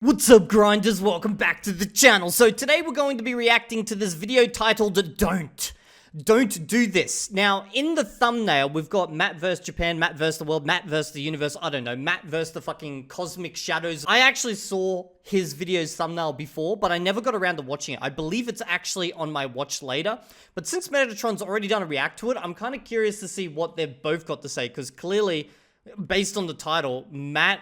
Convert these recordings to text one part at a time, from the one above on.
What's up, grinders? Welcome back to the channel. So today we're going to be reacting to this video titled Don't do this. Now, in the thumbnail, we've got Matt vs. Japan, Matt vs. the world, Matt vs. the universe, I don't know, Matt vs. the fucking cosmic shadows. I actually saw his video's thumbnail before, but I never got around to watching it. I believe it's actually on my watch later. But since Metatron's already done a react to it, I'm kind of curious to see what they've both got to say, because clearly, based on the title, Metatron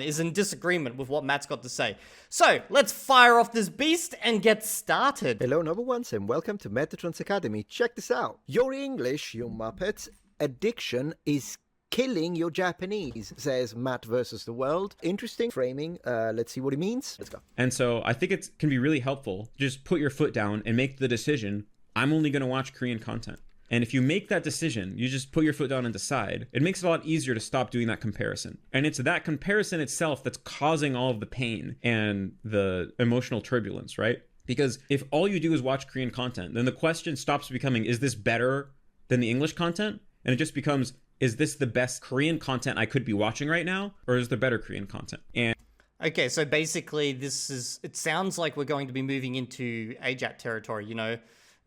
is in disagreement with what Matt's got to say. So, let's fire off this beast and get started. Hello, number ones, and welcome to Metatron's Academy. Check this out. Your English, you muppets, addiction is killing your Japanese, says Matt versus the world. Interesting framing. Let's see what he means. Let's go. And so I think it can be really helpful. Just put your foot down and make the decision. I'm only going to watch Korean content. And if you make that decision, you just put your foot down and decide, it makes it a lot easier to stop doing that comparison. And it's that comparison itself that's causing all of the pain and the emotional turbulence, right? Because if all you do is watch Korean content, then the question stops becoming, is this better than the English content? And it just becomes, is this the best Korean content I could be watching right now? Or is there better Korean content? And okay, so basically it sounds like we're going to be moving into AJAT territory, you know,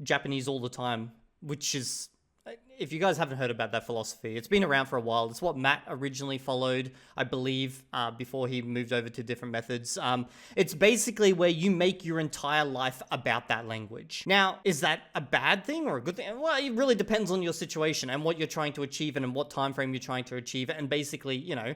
Japanese all the time. Which is, if you guys haven't heard about that philosophy, it's been around for a while. It's what Matt originally followed, I believe, before he moved over to different methods. It's basically where you make your entire life about that language. Now, is that a bad thing or a good thing? Well, it really depends on your situation and what you're trying to achieve and in what time frame you're trying to achieve it, and basically, you know,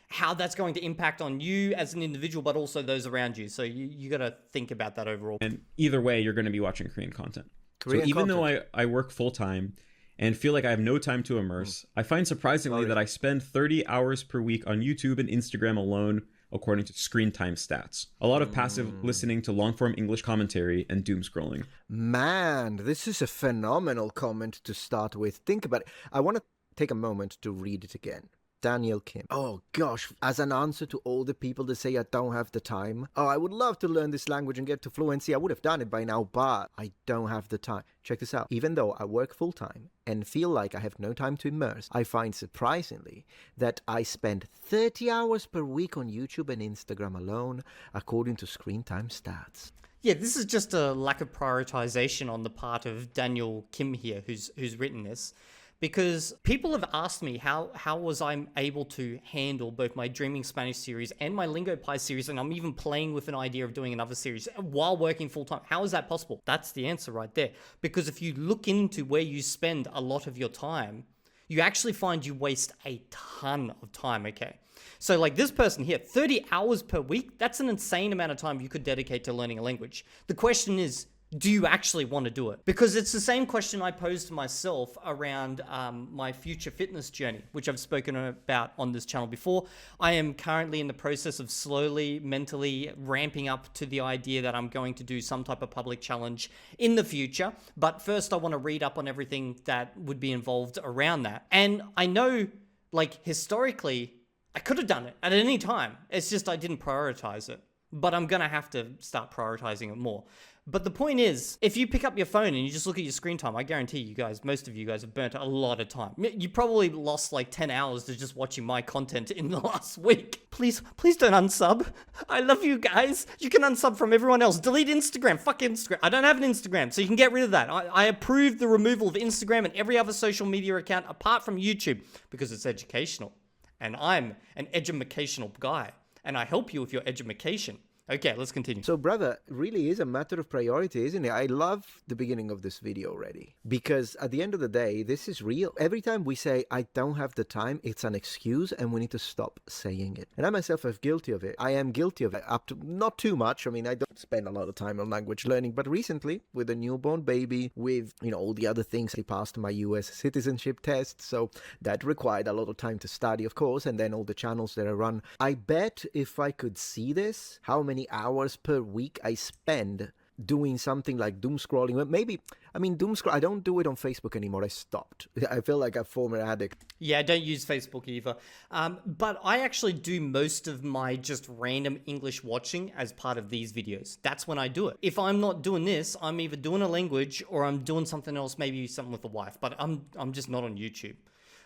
how that's going to impact on you as an individual, but also those around you. So you got to think about that overall. And either way, you're going to be watching Korean content. So even though I work full-time and feel like I have no time to immerse, I find surprisingly that I spend 30 hours per week on YouTube and Instagram alone, according to screen time stats. A lot of passive listening to long-form English commentary and doom scrolling. Man, this is a phenomenal comment to start with. Think about it. I want to take a moment to read it again. Daniel Kim. Oh gosh, as an answer to all the people that say I don't have the time. Oh, I would love to learn this language and get to fluency. I would have done it by now, but I don't have the time. Check this out. Even though I work full time and feel like I have no time to immerse, I find surprisingly that I spend 30 hours per week on YouTube and Instagram alone, according to screen time stats. Yeah, this is just a lack of prioritization on the part of Daniel Kim here, who's written this. Because people have asked me how was I able to handle both my Dreaming Spanish series and my Lingo Pie series, and I'm even playing with an idea of doing another series while working full-time. How is that possible? That's the answer right there. Because if you look into where you spend a lot of your time, you actually find you waste a ton of time, okay? So like this person here, 30 hours per week, that's an insane amount of time you could dedicate to learning a language. The question is, do you actually want to do it? Because it's the same question I posed to myself around my future fitness journey, which I've spoken about on this channel before. I am currently in the process of slowly, mentally ramping up to the idea that I'm going to do some type of public challenge in the future. But first, I want to read up on everything that would be involved around that. And I know, like, historically, I could have done it at any time. It's just I didn't prioritize it. But I'm going to have to start prioritizing it more. But the point is, if you pick up your phone and you just look at your screen time, I guarantee you guys, most of you guys have burnt a lot of time. You probably lost like 10 hours to just watching my content in the last week. Please don't unsub. I love you guys. You can unsub from everyone else. Delete Instagram. Fuck Instagram. I don't have an Instagram, so you can get rid of that. I approve the removal of Instagram and every other social media account apart from YouTube because it's educational. And I'm an educational guy. And I help you with your education. Okay, let's continue. So, brother, really is a matter of priority, isn't it? I love the beginning of this video already. Because at the end of the day, this is real. Every time we say, I don't have the time, it's an excuse and we need to stop saying it. And I myself am guilty of it. I am guilty of it. Up to, not too much. I mean, I don't spend a lot of time on language learning. But recently, with a newborn baby, with, you know, all the other things, I passed my US citizenship test. So that required a lot of time to study, of course. And then all the channels that I run. I bet if I could see this, how many hours per week I spend doing something like doom scrolling. Maybe, I mean, doom scroll, I don't do it on Facebook anymore. I stopped. I feel like a former addict. Yeah, I don't use Facebook either. But I actually do most of my just random English watching as part of these videos. That's when I do it. If I'm not doing this, I'm either doing a language or I'm doing something else, maybe something with the wife. But I'm just not on YouTube.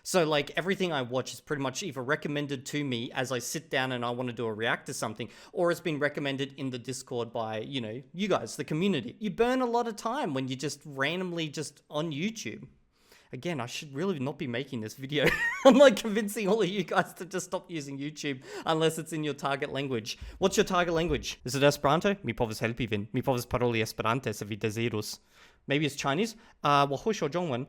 So like everything I watch is pretty much either recommended to me as I sit down and I want to do a react to something, or it's been recommended in the Discord by, you guys, the community. You burn a lot of time when you just randomly just on YouTube. Again, I should really not be making this video. I'm like convincing all of you guys to just stop using YouTube unless it's in your target language. What's your target language? Is it Esperanto? Mi povas helpi vin. Mi povas paroli Esperante se vi dezirus. Maybe it's Chinese. 我会说中文。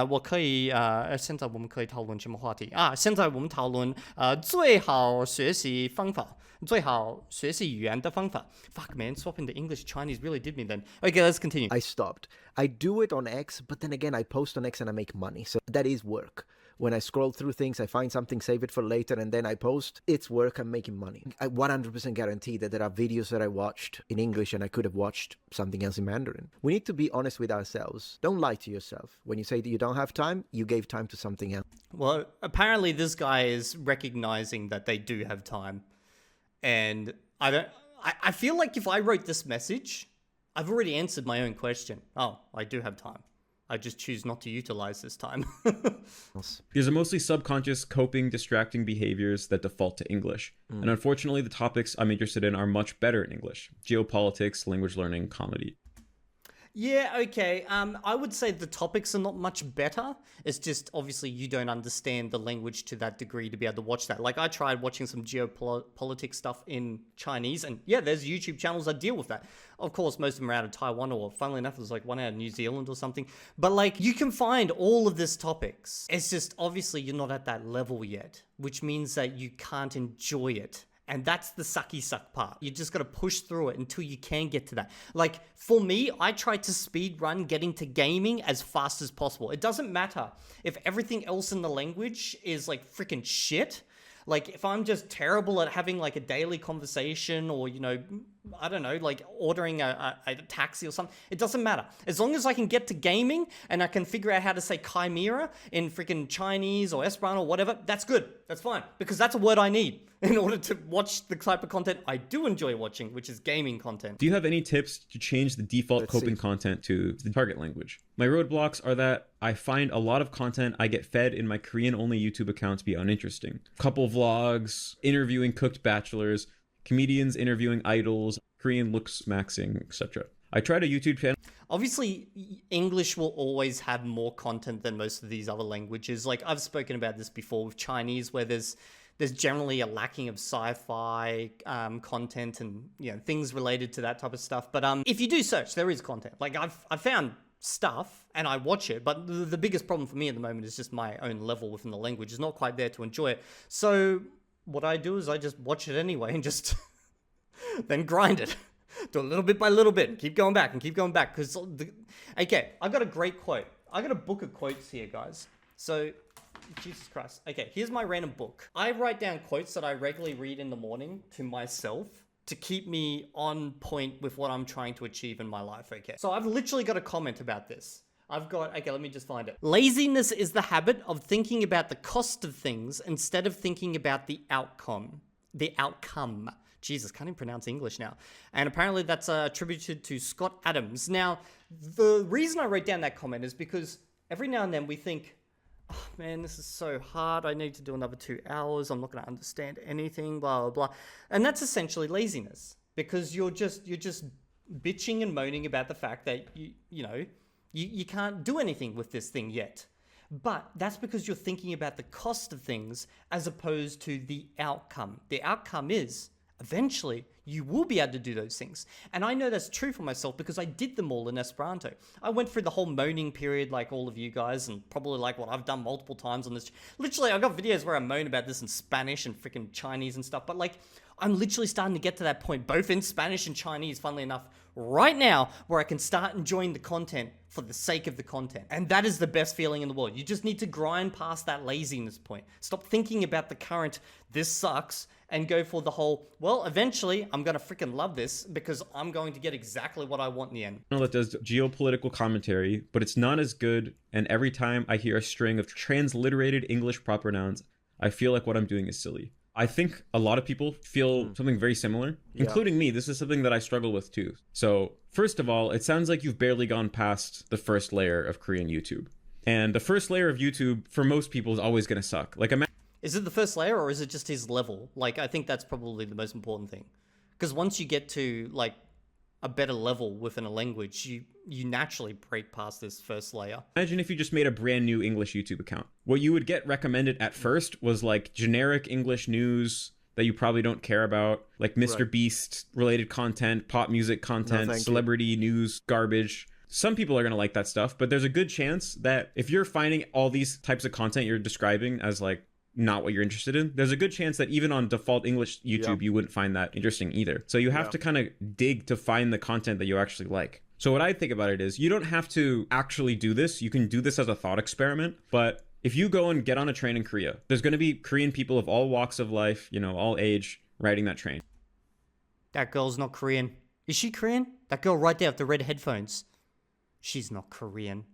我可以现在我们可以讨论什么话题啊？现在我们讨论最好学习方法，最好学习语言的方法。Fuck man, swapping the English Chinese really did me then. Okay, let's continue. I stopped. I do it on X, but then again, I post on X and I make money. So that is work. When I scroll through things, I find something, save it for later, and then I post. It's work, I'm making money. I 100% guarantee that there are videos that I watched in English and I could have watched something else in Mandarin. We need to be honest with ourselves. Don't lie to yourself. When you say that you don't have time, you gave time to something else. Well, apparently this guy is recognizing that they do have time. And I feel like if I wrote this message, I've already answered my own question. Oh, I do have time. I just choose not to utilize this time. These are mostly subconscious, coping, distracting behaviors that default to English. And unfortunately, the topics I'm interested in are much better in English. Geopolitics, language learning, comedy. Yeah, okay. I would say the topics are not much better. It's just obviously you don't understand the language to that degree to be able to watch that. Like I tried watching some geopolitics stuff in Chinese, and yeah, there's YouTube channels that deal with that. Of course, most of them are out of Taiwan, or funnily enough, there's like one out of New Zealand or something. But like you can find all of these topics. It's just obviously you're not at that level yet, which means that you can't enjoy it. And that's the sucky suck part. You just got to push through it until you can get to that. Like for me, I try to speed run getting to gaming as fast as possible. It doesn't matter if everything else in the language is like freaking shit. Like if I'm just terrible at having like a daily conversation or, I don't know, like ordering a taxi or something, it doesn't matter. As long as I can get to gaming and I can figure out how to say chimera in freaking Chinese or Esperanto or whatever, that's good. That's fine. Because that's a word I need in order to watch the type of content I do enjoy watching, which is gaming content. Do you have any tips to change the default coping content to the target language? My roadblocks are that I find a lot of content I get fed in my Korean-only YouTube account to be uninteresting. Couple vlogs, interviewing cooked bachelors, comedians interviewing idols, Korean looks maxing, etc. I tried a YouTube channel. Obviously, English will always have more content than most of these other languages. Like I've spoken about this before with Chinese, where there's generally a lacking of sci-fi content and things related to that type of stuff. But if you do search, there is content. Like I've found stuff and I watch it, but the biggest problem for me at the moment is just my own level within the language is not quite there to enjoy it. So what I do is I just watch it anyway and just then grind it. Do a little bit by little bit. Keep going back and keep going back. Okay, I got a great quote. I got a book of quotes here, guys. So, Jesus Christ. Okay, here's my random book. I write down quotes that I regularly read in the morning to myself to keep me on point with what I'm trying to achieve in my life, okay? So I've literally got a comment about this. Okay, let me just find it. Laziness is the habit of thinking about the cost of things instead of thinking about the outcome. Jesus, can't even pronounce English now. And apparently that's attributed to Scott Adams. Now, the reason I wrote down that comment is because every now and then we think, oh man, this is so hard. I need to do another 2 hours. I'm not going to understand anything, blah, blah, blah. And that's essentially laziness because you're just bitching and moaning about the fact that you can't do anything with this thing yet. But that's because you're thinking about the cost of things as opposed to the outcome. The outcome is eventually you will be able to do those things. And I know that's true for myself because I did them all in Esperanto. I went through the whole moaning period like all of you guys and probably like what I've done multiple times on this. Literally, I've got videos where I moan about this in Spanish and freaking Chinese and stuff. But like, I'm literally starting to get to that point, both in Spanish and Chinese, funnily enough, right now, where I can start enjoying the content for the sake of the content. And that is the best feeling in the world. You just need to grind past that laziness point. Stop thinking about the current, this sucks, and go for the whole, well, eventually I'm going to freaking love this because I'm going to get exactly what I want in the end. That does geopolitical commentary, but it's not as good. And every time I hear a string of transliterated English proper nouns, I feel like what I'm doing is silly. I think a lot of people feel something very similar, including me. This is something that I struggle with too. So first of all, it sounds like you've barely gone past the first layer of Korean YouTube. And the first layer of YouTube for most people is always going to suck. Like, Is it the first layer or is it just his level? Like, I think that's probably the most important thing. Because once you get to, like, a better level within a language, you naturally break past this first layer. Imagine if you just made a brand new English YouTube account. What you would get recommended at first was, like, generic English news that you probably don't care about, like Mr. Beast related content, pop music content, celebrity news garbage. Some people are going to like that stuff, but there's a good chance that if you're finding all these types of content you're describing as, like, not what you're interested in, there's a good chance that even on default English YouTube, you wouldn't find that interesting either. So you have to kind of dig to find the content that you actually like. So what I think about it is, you don't have to actually do this. You can do this as a thought experiment. But if you go and get on a train in Korea, there's going to be Korean people of all walks of life, you know, all age, riding that train. That girl's not Korean. Is she Korean? That girl right there with the red headphones. She's not Korean.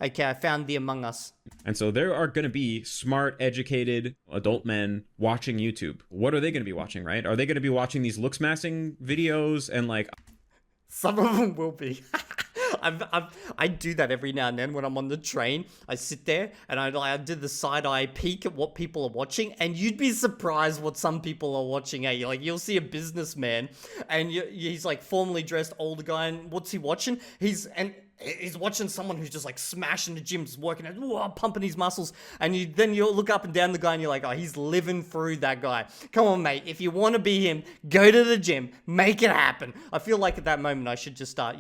Okay, I found the Among Us. And so there are going to be smart, educated adult men watching YouTube. What are they going to be watching, right? Are they going to be watching these looks massing videos and, like... Some of them will be. I do that every now and then when I'm on the train. I sit there and I did the side-eye peek at what people are watching, and you'd be surprised what some people are watching. Hey, like, you'll see a businessman and he's like formally dressed older guy, and what's he watching? He's watching someone who's just like smashing the gym, just working out, pumping his muscles, and then you'll look up and down the guy and you're like, oh, he's living through that guy. Come on, mate. If you want to be him, go to the gym, make it happen. I feel like at that moment I should just start,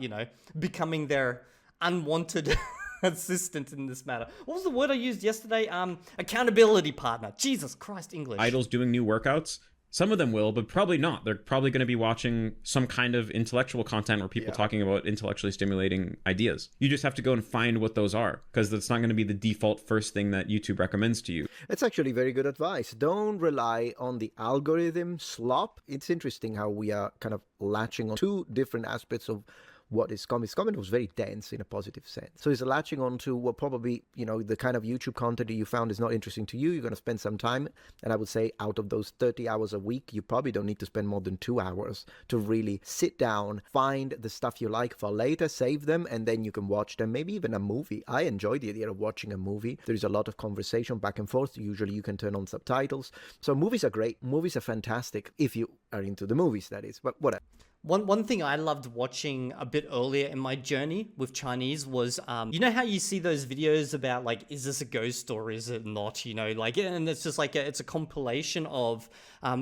becoming their unwanted assistant in this matter. What was the word I used yesterday? Accountability partner. Jesus Christ, English. Idols doing new workouts. Some of them will, but probably not. They're probably going to be watching some kind of intellectual content or people talking about intellectually stimulating ideas. You just have to go and find what those are, because that's not going to be the default first thing that YouTube recommends to you. It's actually very good advice. Don't rely on the algorithm slop. It's interesting how we are kind of latching on two different aspects of what is comment. Comment was very dense in a positive sense. So it's latching on to what probably, the kind of YouTube content that you found is not interesting to you. You're going to spend some time. And I would say out of those 30 hours a week, you probably don't need to spend more than 2 hours to really sit down, find the stuff you like for later, save them, and then you can watch them. Maybe even a movie. I enjoy the idea of watching a movie. There is a lot of conversation back and forth. Usually you can turn on subtitles. So movies are great. Movies are fantastic if you are into the movies, that is. But whatever. One thing I loved watching a bit earlier in my journey with Chinese was, you know how you see those videos about, like, is this a ghost or is it not, and it's just like, it's a compilation of,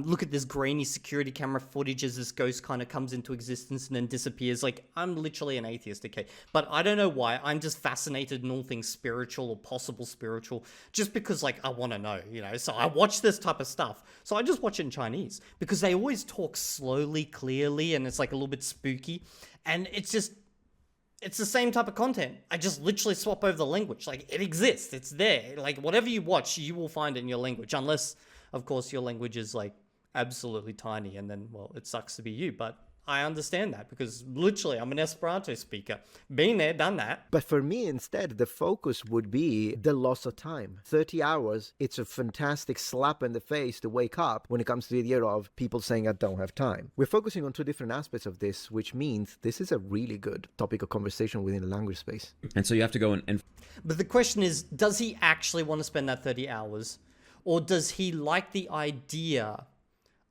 look at this grainy security camera footage as this ghost kind of comes into existence and then disappears. Like, I'm literally an atheist, okay? But I don't know why, I'm just fascinated in all things spiritual or possible spiritual, just because, like, I want to know, so I watch this type of stuff. So I just watch it in Chinese, because they always talk slowly, clearly, and it's like a little bit spooky, and it's the same type of content. I just literally swap over the language. Like, it exists, it's there. Like, whatever you watch, you will find it in your language, unless, of course, your language is like absolutely tiny, and then, well, it sucks to be you. But I understand that, because literally I'm an Esperanto speaker. Been there, done that. But for me, instead, the focus would be the loss of time. 30 hours, it's a fantastic slap in the face to wake up when it comes to the idea of people saying, I don't have time. We're focusing on two different aspects of this, which means this is a really good topic of conversation within the language space. And so you have to go and... But the question is, does he actually want to spend that 30 hours? Or does he like the idea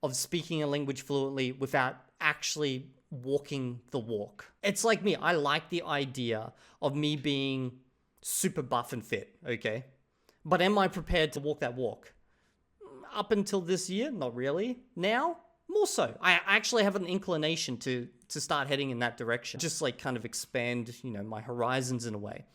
of speaking a language fluently without actually walking the walk? It's like me. I like the idea of me being super buff and fit, okay? But am I prepared to walk that walk? Up until this year, not really. Now, more so. I actually have an inclination to start heading in that direction. Just like kind of expand, my horizons in a way.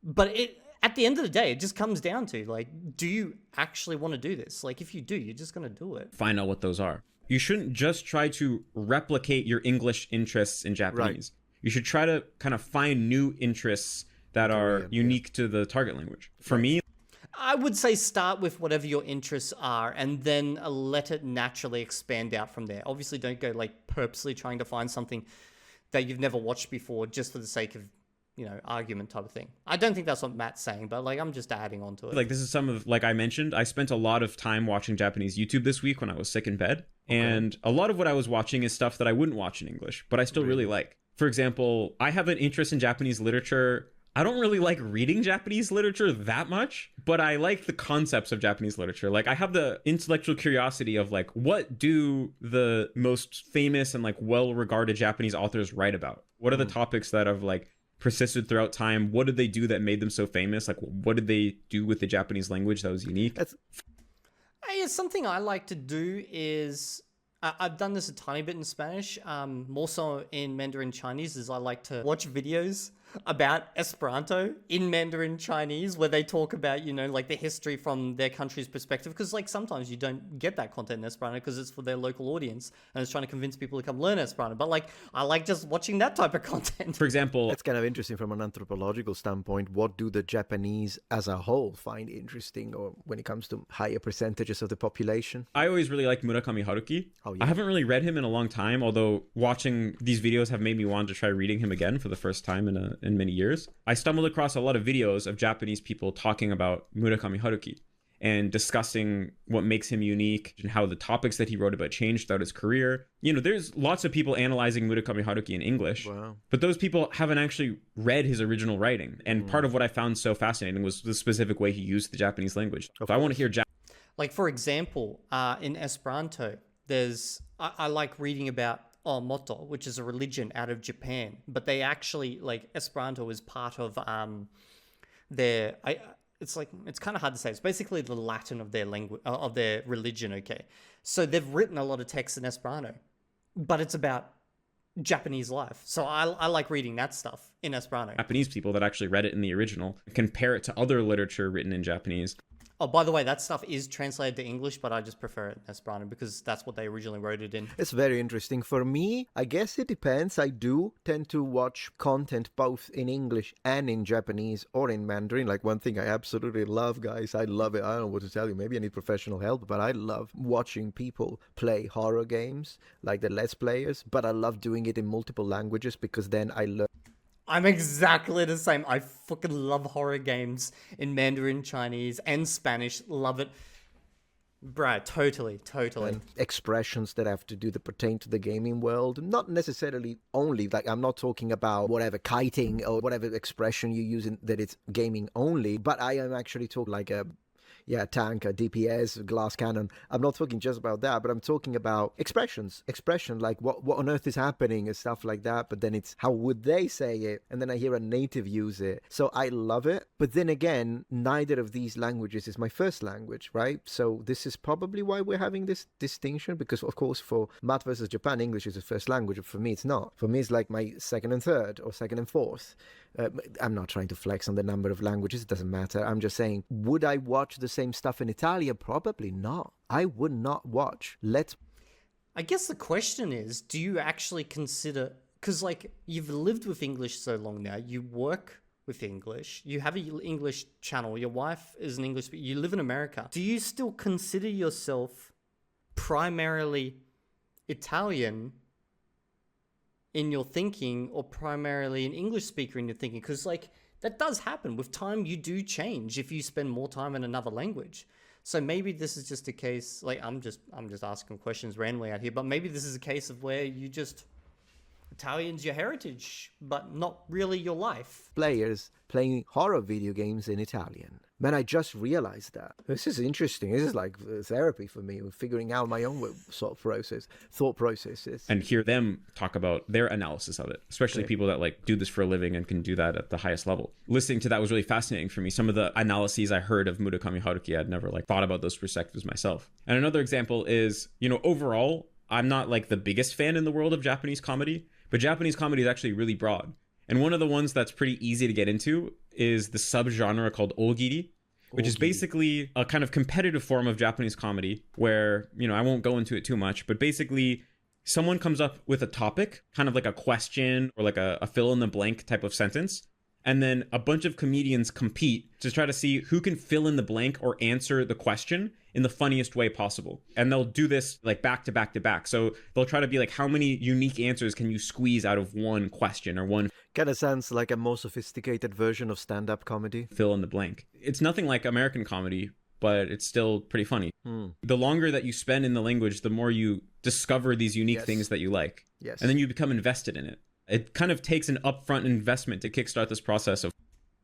But at the end of the day, it just comes down to, like, do you actually want to do this? Like, if you do, you're just going to do it. Find out what those are. You shouldn't just try to replicate your English interests in Japanese. Right. You should try to kind of find new interests that are unique to the target language. For me, I would say start with whatever your interests are and then let it naturally expand out from there. Obviously, don't go like purposely trying to find something that you've never watched before just for the sake of, argument type of thing. I don't think that's what Matt's saying, but like, I'm just adding on to it. Like, this is some of, like I mentioned, I spent a lot of time watching Japanese YouTube this week when I was sick in bed. Okay. And a lot of what I was watching is stuff that I wouldn't watch in English, but I still really like. For example, I have an interest in Japanese literature I don't really like reading Japanese literature that much, but I like the concepts of Japanese literature. Like I have the intellectual curiosity of like, what do the most famous and like well-regarded Japanese authors write about? What are the topics that have like persisted throughout time? What did they do that made them so famous? Like what did they do with the Japanese language that was unique? Something I like to do is I've done this a tiny bit in Spanish, more so in Mandarin Chinese, is I like to watch videos about Esperanto in Mandarin Chinese where they talk about, you know, like the history from their country's perspective, because like sometimes you don't get that content in Esperanto because it's for their local audience and it's trying to convince people to come learn Esperanto, but like I like just watching that type of content. For example, That's kind of interesting from an anthropological standpoint. What do the Japanese as a whole find interesting, or when it comes to higher percentages of the population? I always really liked Murakami Haruki. Oh, yeah. I haven't really read him in a long time, although watching these videos have made me want to try reading him again for the first time in many years. I stumbled across a lot of videos of Japanese people talking about Murakami Haruki and discussing what makes him unique and how the topics that he wrote about changed throughout his career. You know, there's lots of people analyzing Murakami Haruki in English, Wow. but those people haven't actually read his original writing. And part of what I found so fascinating was the specific way he used the Japanese language. So I want to hear Like, for example, in Esperanto, I like reading about Moto, which is a religion out of Japan, but they actually, like, Esperanto is part of it's kind of hard to say. It's basically the Latin of their language, of their religion, okay? So they've written a lot of text in Esperanto, but it's about Japanese life. So I like reading that stuff in Esperanto. Japanese people that actually read it in the original, compare it to other literature written in Japanese. Oh, by the way, that stuff is translated to English, but I just prefer it in Esperanto because that's what they originally wrote it in. It's very interesting. For me, I guess it depends. I do tend to watch content both in English and in Japanese or in Mandarin. Like one thing I absolutely love, guys, I love it. I don't know what to tell you. Maybe I need professional help, but I love watching people play horror games, like the Let's Players, but I love doing it in multiple languages because then I learn. I'm exactly the same. I fucking love horror games in Mandarin, Chinese, and Spanish. Love it. Bruh, totally. And expressions that have to do that pertain to the gaming world. Not necessarily only, like I'm not talking about whatever kiting or whatever expression you use in that it's gaming only, but I am actually talking like a tank, a DPS, glass cannon. I'm not talking just about that, but I'm talking about expression, like what on earth is happening and stuff like that. But then it's how would they say it? And then I hear a native use it. So I love it. But then again, neither of these languages is my first language, right? So this is probably why we're having this distinction, because of course for Matt versus Japan, English is the first language. For me, it's not. For me, it's like my second and third or second and fourth. I'm not trying to flex on the number of languages. It doesn't matter. I'm just saying, would I watch the same stuff in Italian? Probably not. I would not watch. I guess the question is, do you actually consider... Because, like, you've lived with English so long now. You work with English. You have an English channel. Your wife is an English speaker. You live in America. Do you still consider yourself primarily Italian in your thinking, or primarily an English speaker in your thinking? Because like that does happen with time. You do change if you spend more time in another language. So maybe this is just a case, like I'm just asking questions randomly out here, but maybe this is a case of where you just Italian's your heritage, but not really your life. Players playing horror video games in Italian. Man, I just realized that. This is interesting. This is like therapy for me, figuring out my own thought processes. And hear them talk about their analysis of it, especially people that like do this for a living and can do that at the highest level. Listening to that was really fascinating for me. Some of the analyses I heard of Murakami Haruki, I'd never like thought about those perspectives myself. And another example is, you know, overall, I'm not like the biggest fan in the world of Japanese comedy, but Japanese comedy is actually really broad. And one of the ones that's pretty easy to get into is the subgenre called ogiri, which is basically a kind of competitive form of Japanese comedy where, you know, I won't go into it too much, but basically someone comes up with a topic, kind of like a question or like a fill in the blank type of sentence. And then a bunch of comedians compete to try to see who can fill in the blank or answer the question in the funniest way possible. And they'll do this like back to back to back. So they'll try to be like, how many unique answers can you squeeze out of one question or one? Kind of sounds like a more sophisticated version of stand-up comedy. Fill in the blank. It's nothing like American comedy, but it's still pretty funny. The longer that you spend in the language, the more you discover these unique things that you like. Yes. And then you become invested in it. It kind of takes an upfront investment to kickstart this process of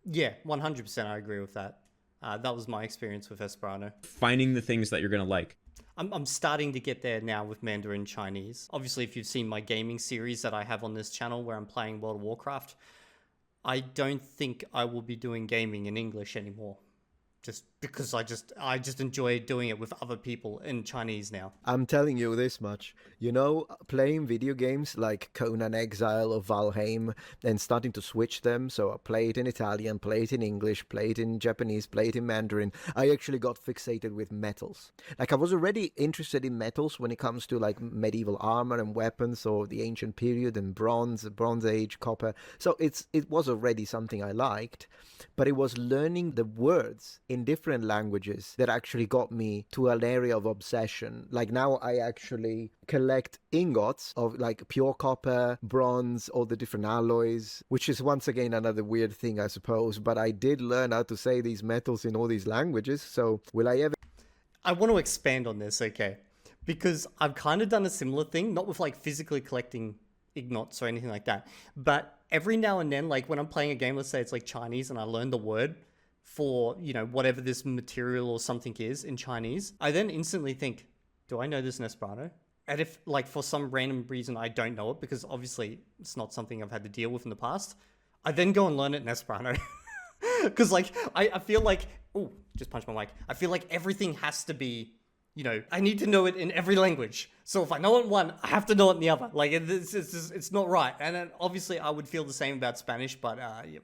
Yeah, 100% I agree with that. That was my experience with Esperanto. Finding the things that you're going to like. I'm starting to get there now with Mandarin Chinese. Obviously, if you've seen my gaming series that I have on this channel where I'm playing World of Warcraft, I don't think I will be doing gaming in English anymore. Just because I just enjoy doing it with other people in Chinese now. I'm telling you this much. You know, playing video games like Conan Exile or Valheim and starting to switch them. So I play it in Italian, play it in English, play it in Japanese, play it in Mandarin. I actually got fixated with metals. Like I was already interested in metals when it comes to like medieval armor and weapons or the ancient period and Bronze Age, copper. So it was already something I liked, but it was learning the words in different languages that actually got me to an area of obsession. Like now I actually collect ingots of like pure copper, bronze, all the different alloys, which is once again another weird thing, I suppose. But I did learn how to say these metals in all these languages. So will I ever... I want to expand on this, okay? Because I've kind of done a similar thing, not with like physically collecting ingots or anything like that, but every now and then, like when I'm playing a game, let's say it's like Chinese and I learn the word for, you know, whatever this material or something is in Chinese, I then instantly think, do I know this in Esperanto? And if like for some random reason I don't know it, because obviously it's not something I've had to deal with in the past, I then go and learn it in Esperanto. Because like I feel like, oh, just punched my mic. I feel like everything has to be, you know, I need to know it in every language. So if I know it in one, I have to know it in the other. Like it's not right. And then obviously I would feel the same about Spanish, but yeah,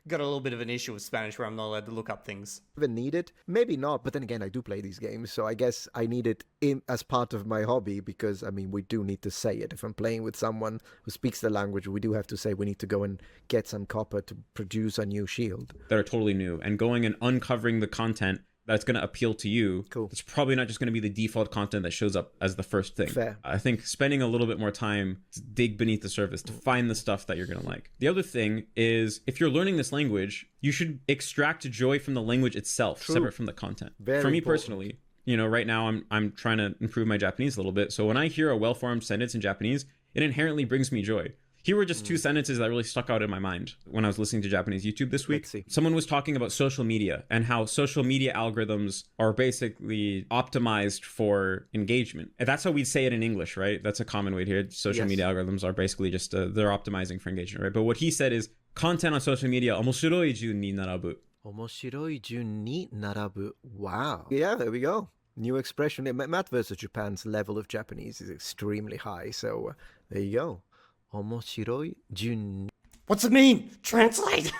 got a little bit of an issue with Spanish where I'm not allowed to look up things. Even need it? Maybe not, but then again, I do play these games, so I guess I need it as part of my hobby because, I mean, we do need to say it. If I'm playing with someone who speaks the language, we do have to say we need to go and get some copper to produce a new shield. That are totally new, and going and uncovering the content that's going to appeal to you. Cool. It's probably not just going to be the default content that shows up as the first thing. Fair. I think spending a little bit more time to dig beneath the surface to find the stuff that you're going to like. The other thing is, if you're learning this language, you should extract joy from the language itself, separate from the content. Very For me important. personally, you know, right now I'm trying to improve my Japanese a little bit. So when I hear a well-formed sentence in Japanese, it inherently brings me joy. Here were just two sentences that really stuck out in my mind when I was listening to Japanese YouTube this week. Let's see. Someone was talking about social media and how social media algorithms are basically optimized for engagement. And that's how we'd say it in English, right? That's a common way to hear it. Social media algorithms are basically just, they're optimizing for engagement, right? But what he said is, content on social media, 面白い順に並ぶ. 面白い順に並ぶ. Wow. Yeah, there we go. New expression. Matt versus Japan's level of Japanese is extremely high, so there you go. 面白い順. What's it mean? Translate!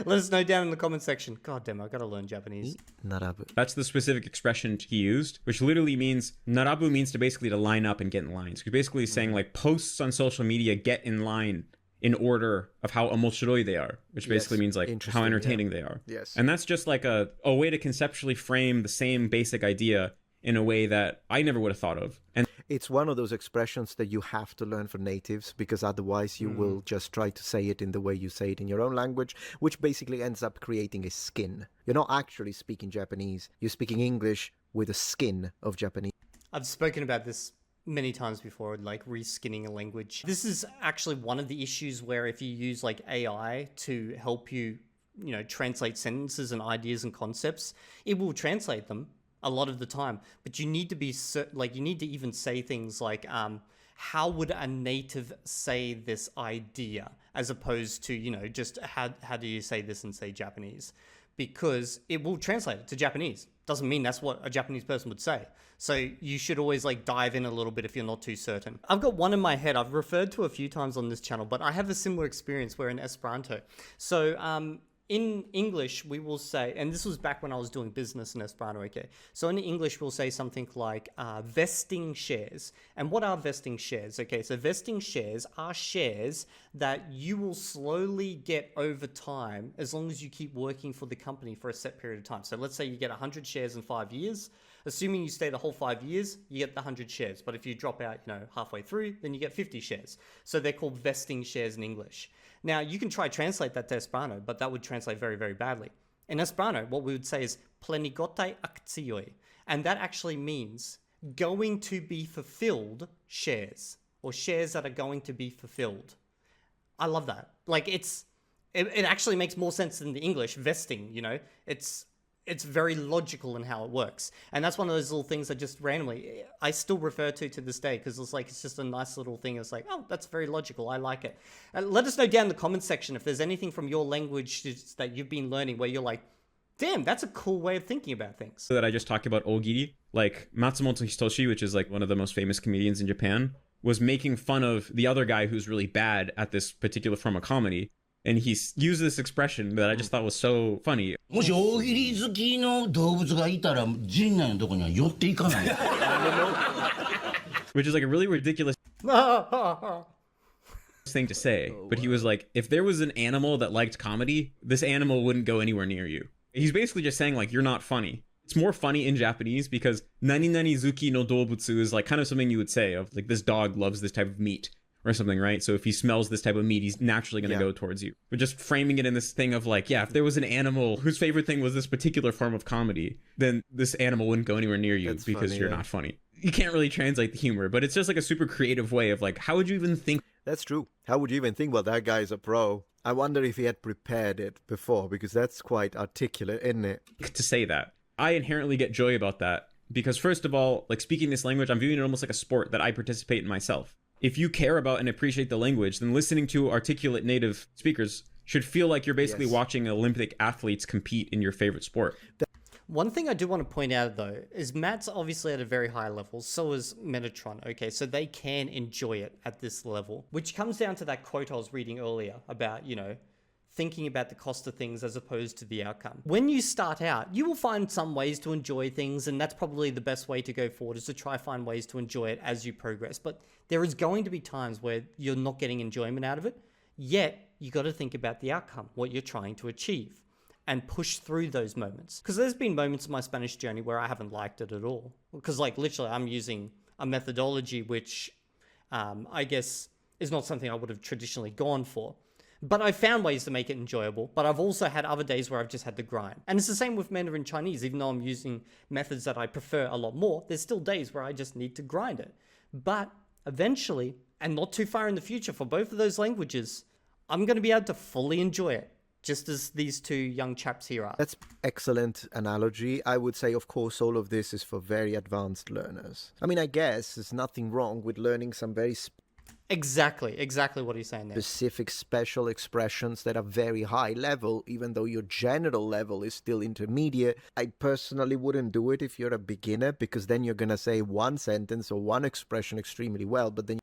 Let us know down in the comment section. God damn, I gotta learn Japanese. 並ぶ. That's the specific expression he used, which literally means, narabu means to basically to line up and get in line. So he's basically saying like posts on social media get in line in order of how omoshiroi they are, which basically means like how entertaining they are. Yes. And that's just like a way to conceptually frame the same basic idea in a way that I never would have thought of. And it's one of those expressions that you have to learn for natives because otherwise you will just try to say it in the way you say it in your own language, which basically ends up creating a skin. You're not actually speaking Japanese. You're speaking English with a skin of Japanese. I've spoken about this many times before, like reskinning a language. This is actually one of the issues where if you use like AI to help you, you know, translate sentences and ideas and concepts, it will translate them a lot of the time, but you need to be like, you need to even say things like, how would a native say this idea, as opposed to, you know, just how do you say this in, say, Japanese? Because it will translate it to Japanese. Doesn't mean that's what a Japanese person would say. So you should always like dive in a little bit if you're not too certain. I've got one in my head I've referred to a few times on this channel, but I have a similar experience where in Esperanto. So in English, we will say, and this was back when I was doing business in Esperanto, okay? So in English, we'll say something like vesting shares. And what are vesting shares? Okay, so vesting shares are shares that you will slowly get over time as long as you keep working for the company for a set period of time. So let's say you get 100 shares in 5 years. Assuming you stay the whole 5 years, you get the 100 shares. But if you drop out, you know, halfway through, then you get 50 shares. So they're called vesting shares in English. Now, you can try translate that to Esperanto, but that would translate very, very badly. In Esperanto, what we would say is plenigotai akcioi, and that actually means going to be fulfilled shares, or shares that are going to be fulfilled. I love that. Like, it's it actually makes more sense than the English vesting, you know? It's very logical in how it works. And that's one of those little things that just randomly, I still refer to this day, because it's like, it's just a nice little thing. It's like, oh, that's very logical. I like it. Let us know down in the comments section if there's anything from your language that you've been learning where you're like, damn, that's a cool way of thinking about things. So that I just talked about Ogiri, like Matsumoto Hitoshi, which is like one of the most famous comedians in Japan, was making fun of the other guy who's really bad at this particular form of comedy. And he used this expression that I just thought was so funny. もし大喜利好きの動物がいたら陣内のとこには寄っていかない。Which is like a really ridiculous thing to say. But he was like, if there was an animal that liked comedy, this animal wouldn't go anywhere near you. He's basically just saying like, you're not funny. It's more funny in Japanese because nani nani zuki no dobutsu is like kind of something you would say of like, this dog loves this type of meat or something, right? So if he smells this type of meat, he's naturally going to go towards you. But just framing it in this thing of like, yeah, if there was an animal whose favorite thing was this particular form of comedy, then this animal wouldn't go anywhere near you because you're not funny. You can't really translate the humor, but it's just like a super creative way of like, how would you even think? That's true. How would you even think, well, that guy's a pro? I wonder if he had prepared it before, because that's quite articulate, isn't it? To say that. I inherently get joy about that because first of all, like speaking this language, I'm viewing it almost like a sport that I participate in myself. If you care about and appreciate the language, then listening to articulate native speakers should feel like you're basically watching Olympic athletes compete in your favorite sport. One thing I do want to point out, though, is Matt's obviously at a very high level. So is Metatron. Okay, so they can enjoy it at this level, which comes down to that quote I was reading earlier about, you know, thinking about the cost of things as opposed to the outcome. When you start out, you will find some ways to enjoy things, and that's probably the best way to go forward, is to try find ways to enjoy it as you progress. But there is going to be times where you're not getting enjoyment out of it, yet you got to think about the outcome, what you're trying to achieve, and push through those moments. Because there's been moments in my Spanish journey where I haven't liked it at all. Because like literally I'm using a methodology which I guess is not something I would have traditionally gone for. But I found ways to make it enjoyable, but I've also had other days where I've just had to grind. And it's the same with Mandarin Chinese. Even though I'm using methods that I prefer a lot more, there's still days where I just need to grind it. But eventually, and not too far in the future for both of those languages, I'm going to be able to fully enjoy it, just as these two young chaps here are. That's excellent analogy. I would say, of course, all of this is for very advanced learners. I mean, I guess there's nothing wrong with learning some very Exactly what he's saying there. specific special expressions that are very high level, even though your general level is still intermediate. I personally wouldn't do it if you're a beginner, because then you're going to say one sentence or one expression extremely well, but then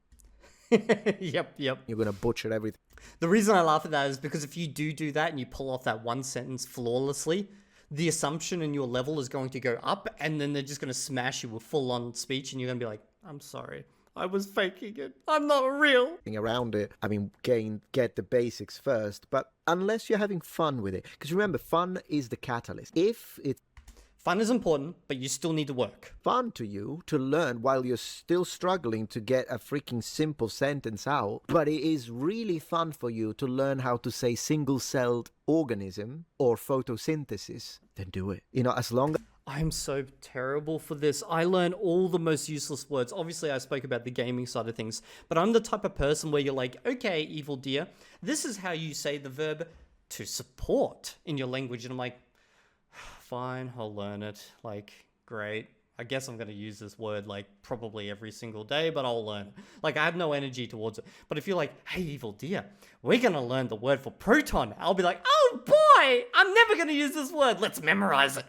Yep. you're going to butcher everything. The reason I laugh at that is because if you do that and you pull off that one sentence flawlessly, the assumption in your level is going to go up, and then they're just going to smash you with full-on speech, and you're going to be like, I'm sorry, I was faking it. I'm not real. Around it. I mean, get the basics first, but unless you're having fun with it, because remember, fun is the catalyst. If it's Fun is important, but you still need to work. fun to you to learn while you're still struggling to get a freaking simple sentence out, but it is really fun for you to learn how to say single-celled organism or photosynthesis, then do it. You know, as long as I'm so terrible for this. I learn all the most useless words. Obviously, I spoke about the gaming side of things, but I'm the type of person where you're like, okay, Evildea, this is how you say the verb to support in your language. And I'm like, fine, I'll learn it. Like, great. I guess I'm going to use this word like probably every single day, but I'll learn it. Like, I have no energy towards it. But if you're like, hey, Evildea, we're going to learn the word for proton, I'll be like, oh boy, I'm never going to use this word. Let's memorize it.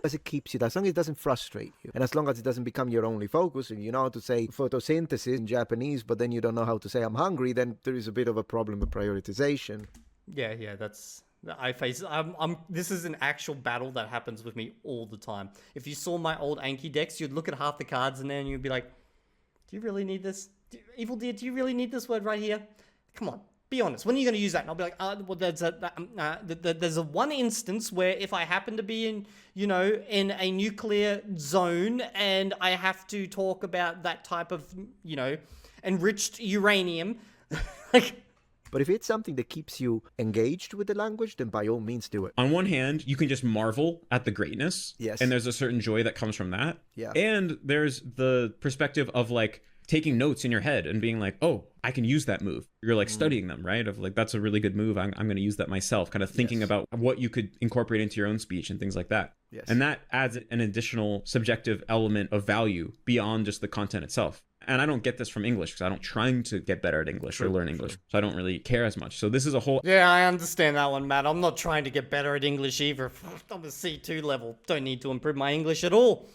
it keeps you, as long as it doesn't frustrate you, and as long as it doesn't become your only focus, and you know how to say photosynthesis in Japanese, but then you don't know how to say I'm hungry, then there is a bit of a problem with prioritization. Yeah, that's... I face this is an actual battle that happens with me all the time. If you saw my old Anki decks, you'd look at half the cards in there and you'd be like, do you really need this? Evildea, do you really need this word right here? Come on, be honest. When are you going to use that? And I'll be like, well, there's a one instance where if I happen to be in, you know, in a nuclear zone and I have to talk about that type of, you know, enriched uranium, like... But if it's something that keeps you engaged with the language, then by all means do it. On one hand, you can just marvel at the greatness. Yes. And there's a certain joy that comes from that. Yeah. And there's the perspective of like taking notes in your head and being like, oh, I can use that move. You're like studying them, right? Of like, that's a really good move. I'm going to use that myself, kind of thinking about what you could incorporate into your own speech and things like that. Yes. And that adds an additional subjective element of value beyond just the content itself. And I don't get this from English because I don't trying to get better at English or learn English. So I don't really care as much. So this is a whole Yeah, I understand that one, Matt. I'm not trying to get better at English either. I'm a C2 level. Don't need to improve my English at all.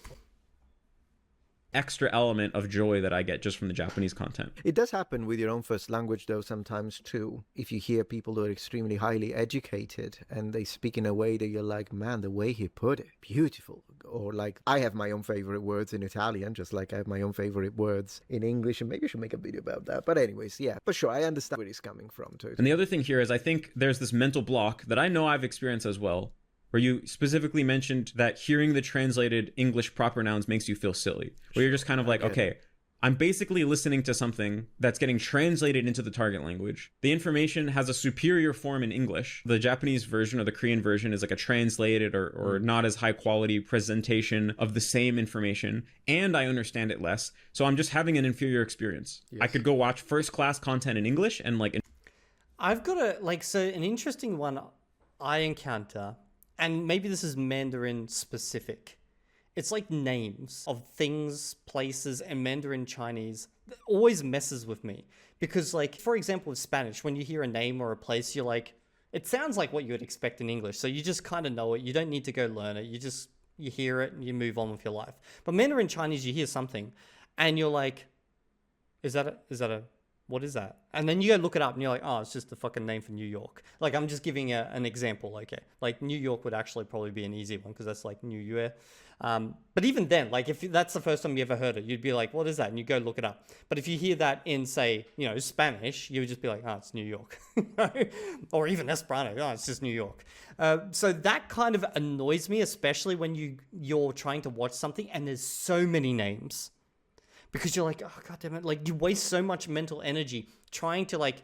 extra element of joy that I get just from the Japanese content. It does happen with your own first language, though, sometimes too. If you hear people who are extremely highly educated and they speak in a way that you're like, man, the way he put it, beautiful. Or like, I have my own favorite words in Italian, just like I have my own favorite words in English, and maybe I should make a video about that. But anyways, yeah, for sure, I understand where he's coming from too. And the other thing here is I think there's this mental block that I know I've experienced as well, where you specifically mentioned that hearing the translated English proper nouns makes you feel silly. Where you're just kind of like, okay, I'm basically listening to something that's getting translated into the target language. The information has a superior form in English. The Japanese version or the Korean version is like a translated or not as high quality presentation of the same information, and I understand it less. So I'm just having an inferior experience. Yes. I could go watch first class content in English and like... I've got an interesting one I encounter, and maybe this is Mandarin specific. It's like names of things, places, and Mandarin Chinese that always messes with me. Because like, for example, with Spanish, when you hear a name or a place, you're like, it sounds like what you would expect in English. So you just kind of know it. You don't need to go learn it. You hear it and you move on with your life. But Mandarin Chinese, you hear something and you're like, what is that? And then you go look it up and you're like, oh, it's just the fucking name for New York. Like, I'm just giving an example. Okay. Like, New York would actually probably be an easy one because that's like New Year. But even then, like, if that's the first time you ever heard it, you'd be like, what is that? And you go look it up. But if you hear that in, say, Spanish, you would just be like, oh, it's New York. Or even Esperanto, oh, it's just New York. So that kind of annoys me, especially when you're trying to watch something and there's so many names. Because you're like, oh, God damn it. Like, you waste so much mental energy trying to, like,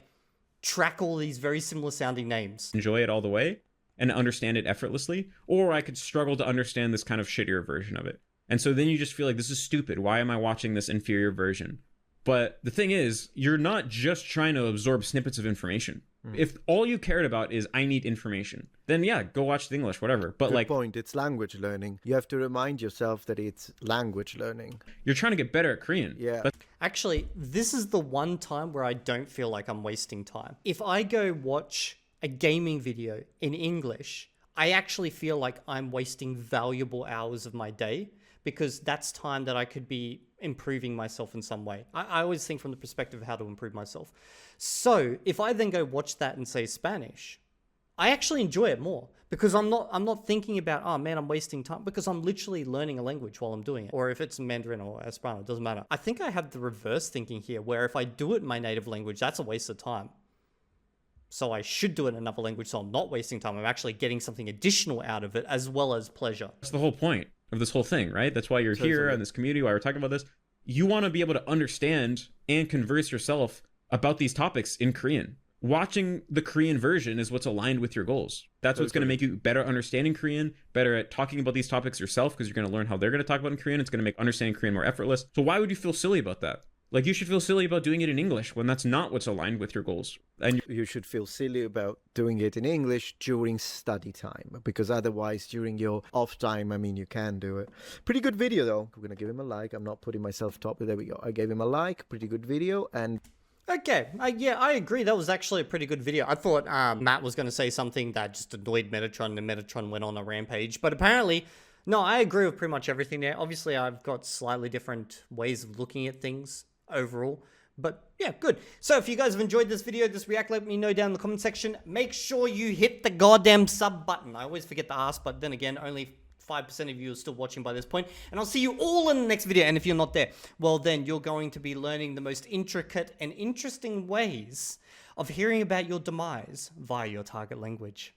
track all these very similar sounding names. Enjoy it all the way and understand it effortlessly. Or I could struggle to understand this kind of shittier version of it. And so then you just feel like, this is stupid. Why am I watching this inferior version? But the thing is, you're not just trying to absorb snippets of information. If all you cared about is, I need information, then yeah, go watch the English, whatever. But Good point. It's language learning. You have to remind yourself that it's language learning. You're trying to get better at Korean. Yeah. Actually, this is the one time where I don't feel like I'm wasting time. If I go watch a gaming video in English, I actually feel like I'm wasting valuable hours of my day because that's time that I could be improving myself in some way. I always think from the perspective of how to improve myself. So if I then go watch that and say Spanish, I actually enjoy it more because I'm not thinking about, oh man, I'm wasting time, because I'm literally learning a language while I'm doing it. Or if it's Mandarin or Esperanto, it doesn't matter. I think I have the reverse thinking here, where if I do it in my native language, that's a waste of time. So I should do it in another language so I'm not wasting time. I'm actually getting something additional out of it as well as pleasure. That's the whole point of this whole thing, right? That's why you're here in this community, why we're talking about this. You want to be able to understand and converse yourself about these topics in Korean. Watching the Korean version is what's aligned with your goals. That's what's going to make you better understanding Korean, better at talking about these topics yourself, because you're going to learn how they're going to talk about in Korean. It's going to make understanding Korean more effortless. So why would you feel silly about that? Like, you should feel silly about doing it in English when that's not what's aligned with your goals. And you should feel silly about doing it in English during study time, because otherwise during your off time, I mean, you can do it. Pretty good video though. We're going to give him a like. I'm not putting myself top, but there we go. I gave him a like. Pretty good video. And okay, yeah, I agree. That was actually a pretty good video. I thought Matt was going to say something that just annoyed Metatron, and Metatron went on a rampage. But apparently, no, I agree with pretty much everything there. Obviously, I've got slightly different ways of looking at things overall. But yeah, good. So if you guys have enjoyed this video, this react, let me know down in the comment section. Make sure you hit the goddamn sub button. I always forget to ask, but then again, only 5% of you are still watching by this point. And I'll see you all in the next video. And if you're not there, well then you're going to be learning the most intricate and interesting ways of hearing about your demise via your target language.